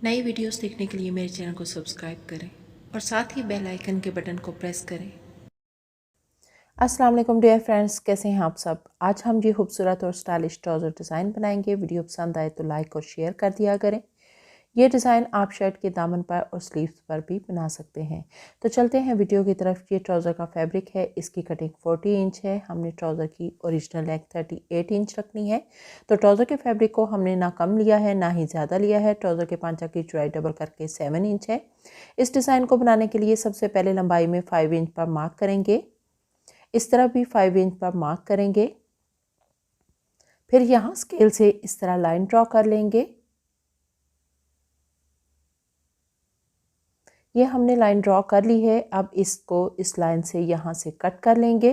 नई वीडियोस देखने के लिए मेरे चैनल को सब्सक्राइब करें और साथ ही बेल आइकन के बटन को प्रेस करें। अस्सलाम वालेकुम डियर फ्रेंड्स, कैसे हैं आप सब। आज हम ये खूबसूरत और स्टाइलिश ट्राउज़र डिज़ाइन बनाएंगे। वीडियो पसंद आए तो लाइक और शेयर कर दिया करें। ये डिज़ाइन आप शर्ट के दामन पर और स्लीव्स पर भी बना सकते हैं। तो चलते हैं वीडियो की तरफ। ये ट्राउज़र का फैब्रिक है, इसकी कटिंग 40 इंच है। हमने ट्राउज़र की ओरिजिनल लेंथ 38 इंच रखनी है। तो ट्राउज़र के फैब्रिक को हमने ना कम लिया है ना ही ज़्यादा लिया है। ट्राउज़र के पांचा की चौड़ाई डबल करके 7 इंच है। इस डिज़ाइन को बनाने के लिए सबसे पहले लंबाई में 5 इंच पर मार्क करेंगे। इस तरह भी 5 इंच पर मार्क करेंगे। फिर यहाँ स्केल से इस तरह लाइन ड्रॉ कर लेंगे। ये हमने लाइन ड्रॉ कर ली है। अब इसको इस लाइन से यहाँ से कट कर लेंगे।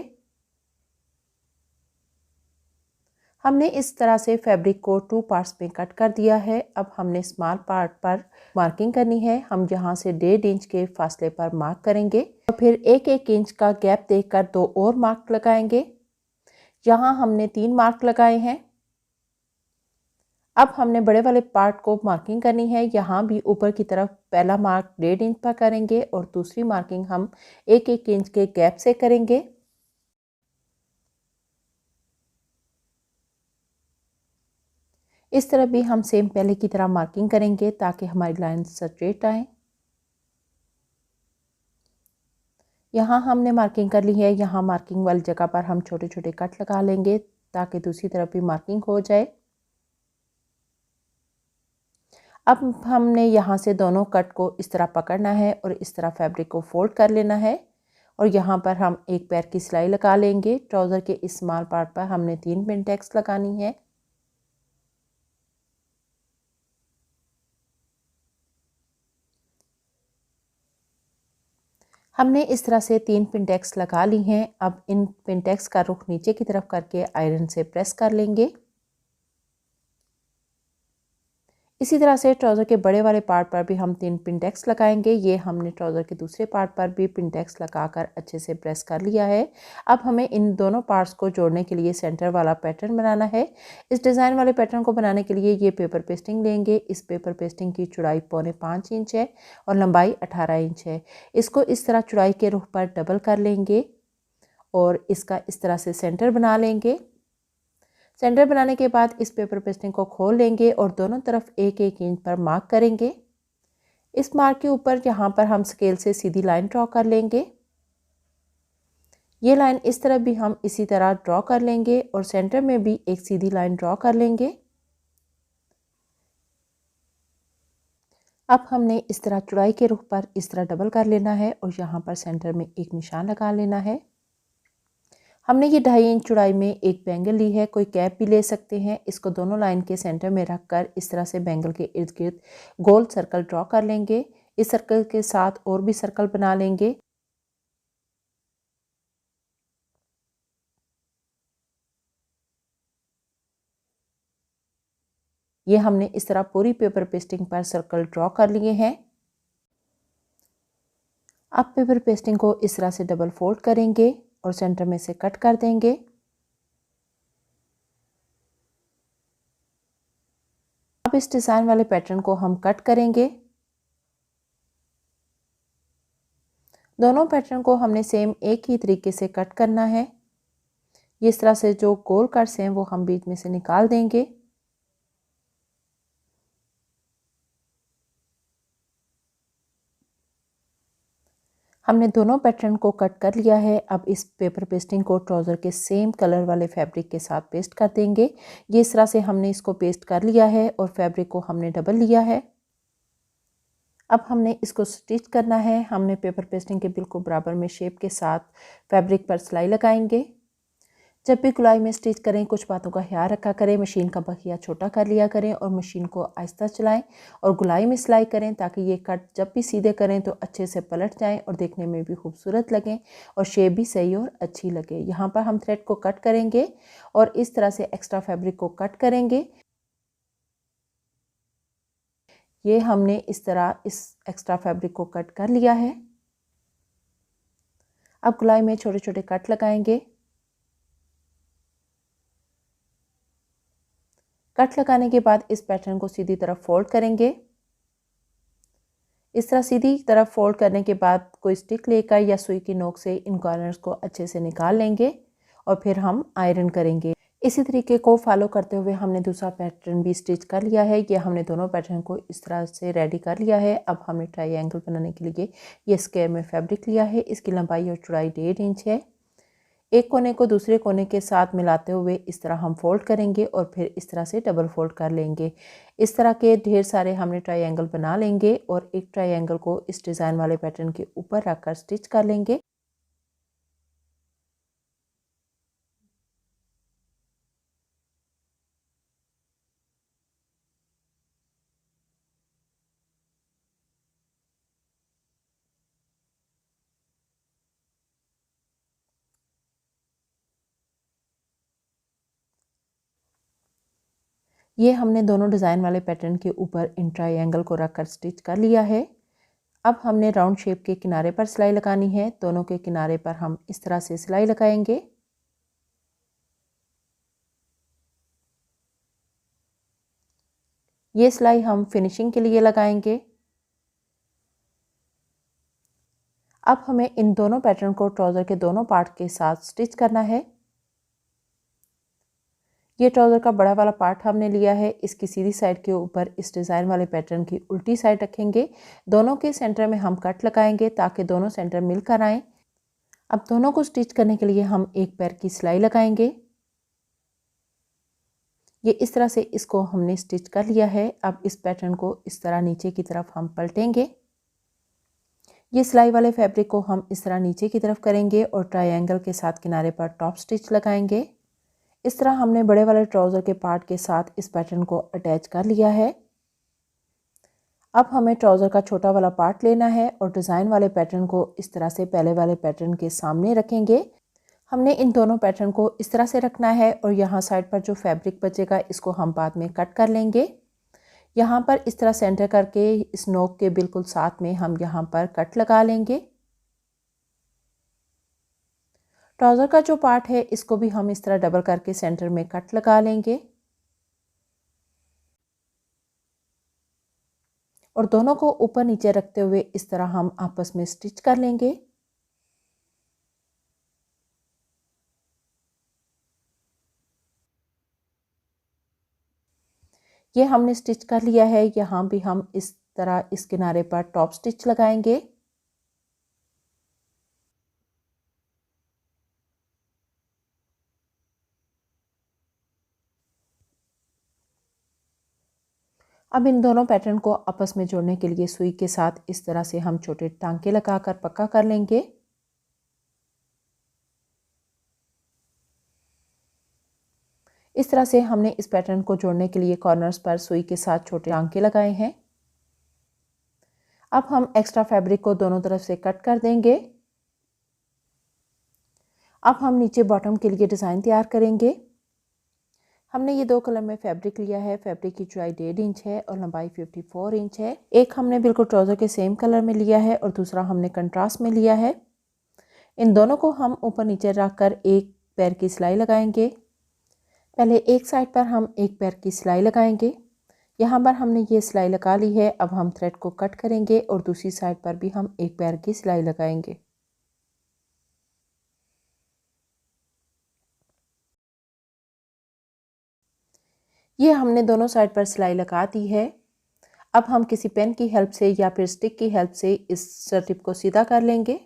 हमने इस तरह से फैब्रिक को 2 पार्ट्स में कट कर दिया है। अब हमने स्मॉल पार्ट पर मार्किंग करनी है। हम यहाँ से 1.5 इंच के फासले पर मार्क करेंगे और फिर 1-1 इंच का गैप देकर 2 और मार्क लगाएंगे। यहाँ हमने 3 मार्क लगाए हैं। अब हमने बड़े वाले पार्ट को मार्किंग करनी है। यहाँ भी ऊपर की तरफ पहला मार्क 1.5 इंच पर करेंगे और दूसरी मार्किंग हम 1-1 इंच के गैप से करेंगे। इस तरह भी हम सेम पहले की तरह मार्किंग करेंगे ताकि हमारी लाइन स्ट्रेट आए। यहाँ हमने मार्किंग कर ली है। यहाँ मार्किंग वाली जगह पर हम छोटे छोटे कट लगा लेंगे ताकि दूसरी तरफ भी मार्किंग हो जाए। अब हमने यहाँ से दोनों कट को इस तरह पकड़ना है और इस तरह फैब्रिक को फोल्ड कर लेना है और यहाँ पर हम एक पैर की सिलाई लगा लेंगे। ट्राउज़र के इस स्मॉल पार्ट पर हमने 3 पिन टैक्स लगानी है। हमने इस तरह से 3 पिन टैक्स लगा ली हैं। अब इन पिन टैक्स का रुख नीचे की तरफ करके आयरन से प्रेस कर लेंगे। इसी तरह से ट्राउज़र के बड़े वाले पार्ट पर भी हम 3 पिन टैक्स लगाएंगे। ये हमने ट्राउज़र के दूसरे पार्ट पर भी पिन टैक्स लगाकर अच्छे से प्रेस कर लिया है। अब हमें इन दोनों पार्ट्स को जोड़ने के लिए सेंटर वाला पैटर्न बनाना है। इस डिज़ाइन वाले पैटर्न को बनाने के लिए ये पेपर पेस्टिंग लेंगे। इस पेपर पेस्टिंग की चौड़ाई 4.25 इंच है और लंबाई 18 इंच है। इसको इस तरह चौड़ाई के रुख पर डबल कर लेंगे और इसका इस तरह से सेंटर बना लेंगे। सेंटर बनाने के बाद इस पेपर पेस्टिंग को खोल लेंगे और दोनों तरफ 1-1 इंच पर मार्क करेंगे। इस मार्क के ऊपर यहाँ पर हम स्केल से सीधी लाइन ड्रॉ कर लेंगे। ये लाइन इस तरफ भी हम इसी तरह ड्रॉ कर लेंगे और सेंटर में भी एक सीधी लाइन ड्रॉ कर लेंगे। अब हमने इस तरह चौड़ाई के रुख पर इस तरह डबल कर लेना है और यहाँ पर सेंटर में एक निशान लगा लेना है। हमने ये 2.5 इंच चौड़ाई में एक बैंगल ली है। कोई कैप भी ले सकते हैं। इसको दोनों लाइन के सेंटर में रखकर इस तरह से बैंगल के इर्द गिर्द गोल सर्कल ड्रॉ कर लेंगे। इस सर्कल के साथ और भी सर्कल बना लेंगे। ये हमने इस तरह पूरी पेपर पेस्टिंग पर सर्कल ड्रॉ कर लिए हैं। अब पेपर पेस्टिंग को इस तरह से डबल फोल्ड करेंगे और सेंटर में से कट कर देंगे। अब इस डिज़ाइन वाले पैटर्न को हम कट करेंगे। दोनों पैटर्न को हमने सेम एक ही तरीके से कट करना है। इस तरह से जो गोल कट्स हैं वो हम बीच में से निकाल देंगे। हमने दोनों पैटर्न को कट कर लिया है। अब इस पेपर पेस्टिंग को ट्राउज़र के सेम कलर वाले फैब्रिक के साथ पेस्ट कर देंगे। ये इस तरह से हमने इसको पेस्ट कर लिया है और फैब्रिक को हमने डबल लिया है। अब हमने इसको स्टिच करना है। हमने पेपर पेस्टिंग के बिल्कुल बराबर में शेप के साथ फैब्रिक पर सिलाई लगाएंगे। जब भी गुलाई में स्टिच करें कुछ बातों का ख्याल रखा करें। मशीन का बखिया छोटा कर लिया करें और मशीन को आहिस्ता चलाएं और गुलाई में सिलाई करें ताकि ये कट जब भी सीधे करें तो अच्छे से पलट जाएं और देखने में भी खूबसूरत लगें और शेप भी सही और अच्छी लगे। यहाँ पर हम थ्रेड को कट करेंगे और इस तरह से एक्स्ट्रा फैब्रिक को कट करेंगे। ये हमने इस तरह इस एक्स्ट्रा फैब्रिक को कट कर लिया है। अब गुलाई में छोटे छोटे कट लगाएंगे। कट लगाने के बाद इस पैटर्न को सीधी तरफ फोल्ड करेंगे। इस तरह सीधी तरफ फोल्ड करने के बाद कोई स्टिक लेकर या सुई की नोक से इन कॉर्नर्स को अच्छे से निकाल लेंगे और फिर हम आयरन करेंगे। इसी तरीके को फॉलो करते हुए हमने दूसरा पैटर्न भी स्टिच कर लिया है। ये हमने दोनों पैटर्न को इस तरह से रेडी कर लिया है। अब हमने ट्रायंगल बनाने के लिए ये स्क्वायर में फैब्रिक लिया है। इसकी लंबाई और चौड़ाई 1.5 इंच है। एक कोने को दूसरे कोने के साथ मिलाते हुए इस तरह हम फोल्ड करेंगे और फिर इस तरह से डबल फोल्ड कर लेंगे। इस तरह के ढेर सारे हमने ट्रायंगल बना लेंगे और एक ट्रायंगल को इस डिज़ाइन वाले पैटर्न के ऊपर रखकर स्टिच कर लेंगे। ये हमने दोनों डिज़ाइन वाले पैटर्न के ऊपर इन ट्रायंगल को रखकर स्टिच कर लिया है। अब हमने राउंड शेप के किनारे पर सिलाई लगानी है। दोनों के किनारे पर हम इस तरह से सिलाई लगाएंगे। ये सिलाई हम फिनिशिंग के लिए लगाएंगे। अब हमें इन दोनों पैटर्न को ट्राउज़र के दोनों पार्ट के साथ स्टिच करना है। ये ट्राउज़र का बड़ा वाला पार्ट हमने लिया है। इसकी सीधी साइड के ऊपर इस डिज़ाइन वाले पैटर्न की उल्टी साइड रखेंगे। दोनों के सेंटर में हम कट लगाएंगे ताकि दोनों सेंटर मिलकर आएँ। अब दोनों को स्टिच करने के लिए हम एक पैर की सिलाई लगाएंगे। ये इस तरह से इसको हमने स्टिच कर लिया है। अब इस पैटर्न को इस तरह नीचे की तरफ हम पलटेंगे। ये सिलाई वाले फैब्रिक को हम इस तरह नीचे की तरफ करेंगे और ट्रायंगल के साथ किनारे पर टॉप स्टिच लगाएंगे। इस तरह हमने बड़े वाले ट्राउज़र के पार्ट के साथ इस पैटर्न को अटैच कर लिया है। अब हमें ट्राउज़र का छोटा वाला पार्ट लेना है और डिज़ाइन वाले पैटर्न को इस तरह से पहले वाले पैटर्न के सामने रखेंगे। हमने इन दोनों पैटर्न को इस तरह से रखना है और यहाँ साइड पर जो फैब्रिक बचेगा इसको हम बाद में कट कर लेंगे। यहाँ पर इस तरह सेंटर करके इस नोक के बिल्कुल साथ में हम यहाँ पर कट लगा लेंगे। ट्राउज़र का जो पार्ट है इसको भी हम इस तरह डबल करके सेंटर में कट लगा लेंगे और दोनों को ऊपर नीचे रखते हुए इस तरह हम आपस में स्टिच कर लेंगे। ये हमने स्टिच कर लिया है। यहाँ भी हम इस तरह इस किनारे पर टॉप स्टिच लगाएंगे। अब इन दोनों पैटर्न को आपस में जोड़ने के लिए सुई के साथ इस तरह से हम छोटे टांके लगाकर पक्का कर लेंगे। इस तरह से हमने इस पैटर्न को जोड़ने के लिए कॉर्नर्स पर सुई के साथ छोटे टांके लगाए हैं। अब हम एक्स्ट्रा फैब्रिक को दोनों तरफ से कट कर देंगे। अब हम नीचे बॉटम के लिए डिज़ाइन तैयार करेंगे। हमने ये 2 कलर में फैब्रिक लिया है। फैब्रिक की चौड़ाई 1.5 इंच है और लंबाई 54 इंच है। एक हमने बिल्कुल ट्राउज़र के सेम कलर में लिया है और दूसरा हमने कंट्रास्ट में लिया है। इन दोनों को हम ऊपर नीचे रखकर एक पैर की सिलाई लगाएंगे। पहले एक साइड पर हम एक पैर की सिलाई लगाएंगे। यहाँ पर हमने ये सिलाई लगा ली है। अब हम थ्रेड को कट करेंगे और दूसरी साइड पर भी हम एक पैर की सिलाई लगाएंगे। ये हमने दोनों साइड पर सिलाई लगा दी है। अब हम किसी पेन की हेल्प से या फिर स्टिक की हेल्प से इस स्ट्रिप को सीधा कर लेंगे।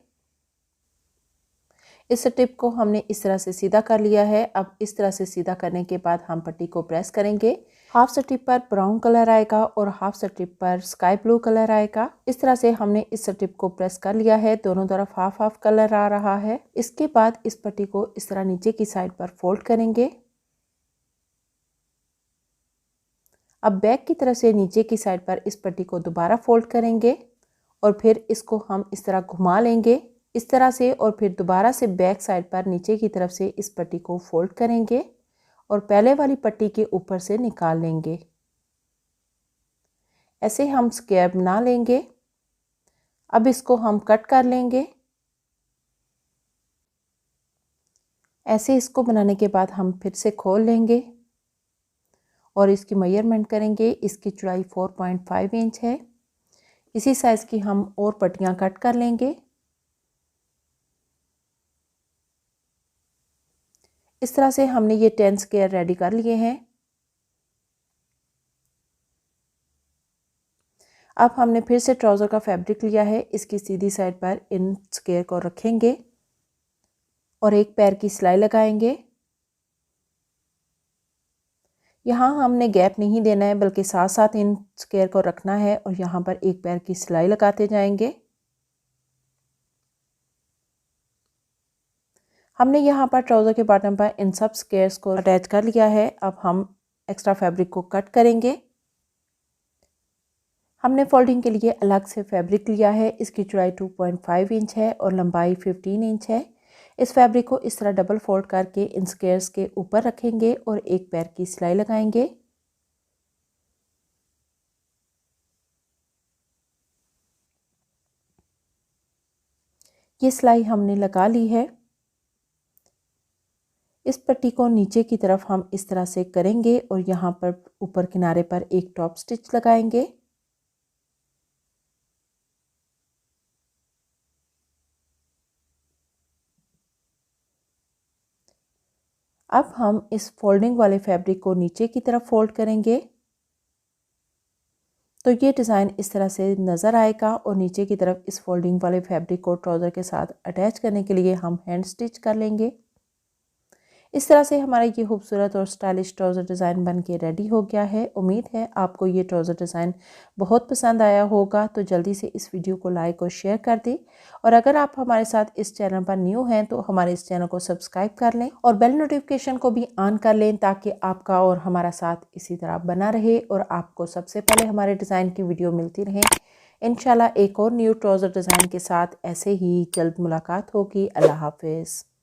इस स्ट्रिप को हमने इस तरह से सीधा कर लिया है। अब इस तरह से सीधा करने के बाद हम पट्टी को प्रेस करेंगे। हाफ स्ट्रिप पर ब्राउन कलर आएगा और हाफ स्ट्रिप पर स्काई ब्लू कलर आएगा। इस तरह से हमने इस स्ट्रिप को प्रेस कर लिया है। दोनों तरफ हाफ हाफ कलर आ रहा है। इसके बाद इस पट्टी को इस तरह नीचे की साइड पर फोल्ड करेंगे। अब बैक की तरफ से नीचे की साइड पर इस पट्टी को दोबारा फोल्ड करेंगे और फिर इसको हम इस तरह घुमा लेंगे इस तरह से और फिर दोबारा से बैक साइड पर नीचे की तरफ से इस पट्टी को फोल्ड करेंगे और पहले वाली पट्टी के ऊपर से निकाल लेंगे। ऐसे हम स्क्वायर बना लेंगे। अब इसको हम कट कर लेंगे। ऐसे इसको बनाने के बाद हम फिर से खोल लेंगे और इसकी मेजरमेंट करेंगे। इसकी चौड़ाई 4.5 इंच है। इसी साइज़ की हम और पट्टियाँ कट कर लेंगे। इस तरह से हमने ये 10 स्क्वायर रेडी कर लिए हैं। अब हमने फिर से ट्राउज़र का फैब्रिक लिया है, इसकी सीधी साइड पर इन स्क्वायर को रखेंगे और एक पैर की सिलाई लगाएंगे। यहाँ हमने गैप नहीं देना है बल्कि साथ साथ इन स्क्वायर को रखना है और यहाँ पर एक पैर की सिलाई लगाते जाएंगे। हमने यहाँ पर ट्राउज़र के बॉटम पर इन सब स्क्वायर्स को अटैच कर लिया है। अब हम एक्स्ट्रा फैब्रिक को कट करेंगे। हमने फोल्डिंग के लिए अलग से फैब्रिक लिया है, इसकी चौड़ाई 2.5 इंच है और लंबाई 15 इंच है। इस फैब्रिक को इस तरह डबल फोल्ड करके इन स्क्वायर्स के ऊपर रखेंगे और एक पैर की सिलाई लगाएंगे। ये सिलाई हमने लगा ली है। इस पट्टी को नीचे की तरफ हम इस तरह से करेंगे और यहाँ पर ऊपर किनारे पर एक टॉप स्टिच लगाएंगे। अब हम इस फोल्डिंग वाले फैब्रिक को नीचे की तरफ फोल्ड करेंगे तो ये डिज़ाइन इस तरह से नज़र आएगा और नीचे की तरफ इस फोल्डिंग वाले फैब्रिक को ट्राउज़र के साथ अटैच करने के लिए हम हैंड स्टिच कर लेंगे। इस तरह से हमारा ये खूबसूरत और स्टाइलिश ट्राउज़र डिज़ाइन बन के रेडी हो गया है। उम्मीद है आपको ये ट्राउज़र डिज़ाइन बहुत पसंद आया होगा, तो जल्दी से इस वीडियो को लाइक और शेयर कर दें और अगर आप हमारे साथ इस चैनल पर न्यू हैं तो हमारे इस चैनल को सब्सक्राइब कर लें और बेल नोटिफिकेशन को भी ऑन कर लें ताकि आपका और हमारा साथ इसी तरह बना रहे और आपको सबसे पहले हमारे डिज़ाइन की वीडियो मिलती रहे। इंशाल्लाह एक और न्यू ट्राउज़र डिज़ाइन के साथ ऐसे ही जल्द मुलाकात होगी। अल्लाह हाफिज़।